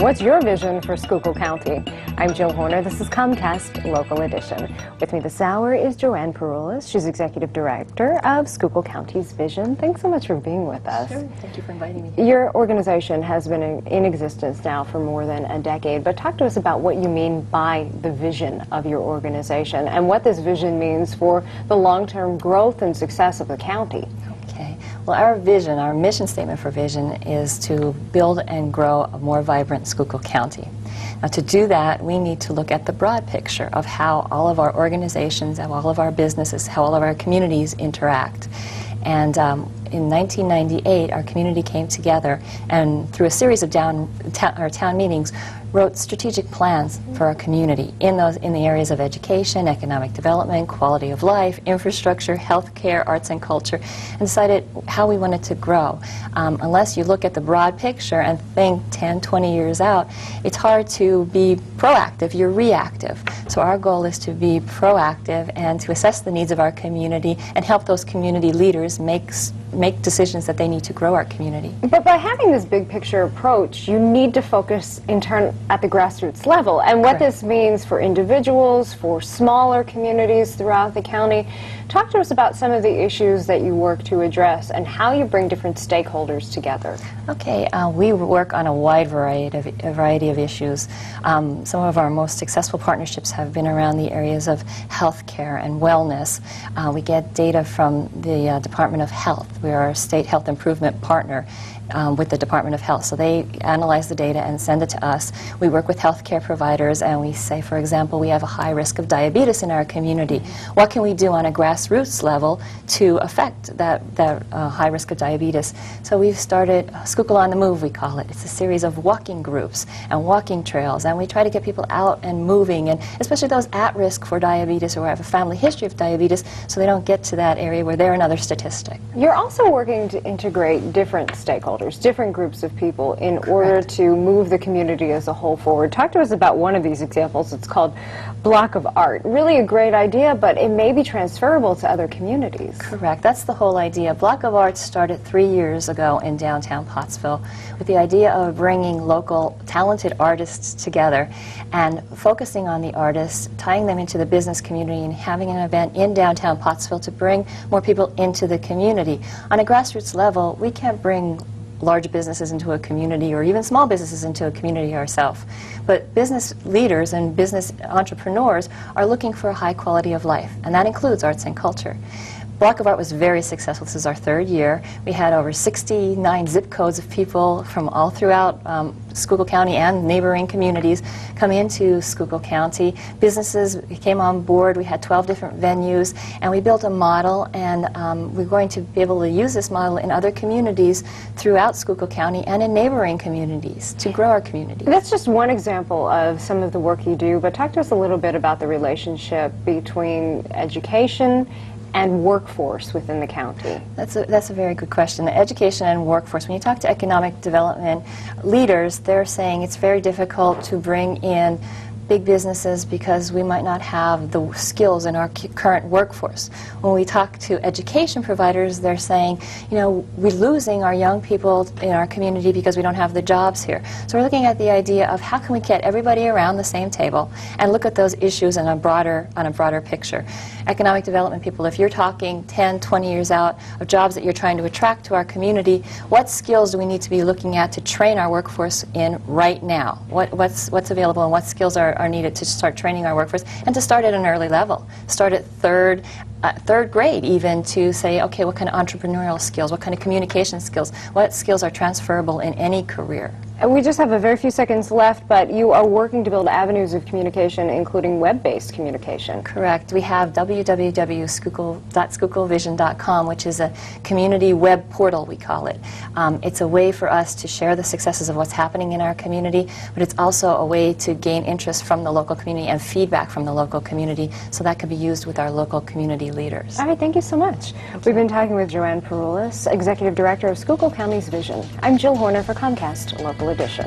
What's your vision for Schuylkill County? I'm Jill Horner. This is Comcast Local Edition. With me this hour is Joanne Peroulis. She's Executive Director of Schuylkill County's Vision. Thanks so much for being with us. Sure. Thank you for inviting me. Your organization has been in existence now for more than a decade, but talk to us about what you mean by the vision of your organization and what this vision means for the long-term growth and success of the county. Okay. Well, our vision, our mission statement for vision is to build and grow a more vibrant Schuylkill County. Now, to do that, we need to look at the broad picture of how all of our organizations, how all of our businesses, how all of our communities interact. And in 1998, our community came together and through a series of town meetings wrote strategic plans for our community in the areas of education, economic development, quality of life, infrastructure, healthcare, arts and culture, and decided how we wanted to grow. Unless you look at the broad picture and think 10, 20 years out, it's hard to be proactive, you're reactive. So our goal is to be proactive and to assess the needs of our community and help those community leaders make decisions that they need to grow our community. But by having this big picture approach, you need to focus in turn at the grassroots level. And what Correct. this means for individuals, for smaller communities throughout the county. Talk to us about some of the issues that you work to address and how you bring different stakeholders together. Okay, we work on a wide variety of issues. Some of our most successful partnerships have been around the areas of healthcare and wellness. We get data from the Department of Health. We are a state health improvement partner with the Department of Health. So they analyze the data and send it to us. We work with healthcare providers and we say, for example, we have a high risk of diabetes in our community. What can we do on a grassroots level to affect that high risk of diabetes? So we've started Schuylkill on the Move, we call it. It's a series of walking groups and walking trails, and we try to get people out and moving, and especially those at risk for diabetes or have a family history of diabetes, so they don't get to that area where they're another statistic. You're also working to integrate different stakeholders, different groups of people in order to move the community as a whole forward. Talk to us about one of these examples. It's called Block of Art. Really a great idea, but it may be transferable to other communities. Correct. That's the whole idea. Block of Art started 3 years ago in downtown Pottsville with the idea of bringing local talented artists together and focusing on the artists, tying them into the business community and having an event in downtown Pottsville to bring more people into the community. On a grassroots level, we can't bring large businesses into a community or even small businesses into a community ourselves. But business leaders and business entrepreneurs are looking for a high quality of life, and that includes arts and culture. Block of Art was very successful. This is our 3rd year. We had over 69 zip codes of people from all throughout Schuylkill County and neighboring communities come into Schuylkill County. Businesses came on board. We had 12 different venues, and we built a model, and we're going to be able to use this model in other communities throughout Schuylkill County and in neighboring communities to grow our community. That's just one example of some of the work you do, but talk to us a little bit about the relationship between education and workforce within the county. That's a very good question. The education and workforce, when you talk to economic development leaders, they're saying it's very difficult to bring in big businesses because we might not have the skills in our current workforce. When we talk to education providers, they're saying, you know, we're losing our young people in our community because we don't have the jobs here. So we're looking at the idea of how can we get everybody around the same table and look at those issues on a broader picture. Economic development people, if you're talking 10, 20 years out of jobs that you're trying to attract to our community, what skills do we need to be looking at to train our workforce in right now? What's available and what skills are needed to start training our workforce, and to start at an early level. Start at third grade even, to say, okay, what kind of entrepreneurial skills, what kind of communication skills, what skills are transferable in any career. And we just have a very few seconds left, but you are working to build avenues of communication, including web-based communication. Correct. We have www.schuylkillvision.com, which is a community web portal, we call it. It's a way for us to share the successes of what's happening in our community, but it's also a way to gain interest from the local community and feedback from the local community, so that can be used with our local community leaders. All right, thank you so much. We've been talking with Joanne Peroulis, Executive Director of Schuylkill County's Vision. I'm Jill Horner for Comcast Local Edition.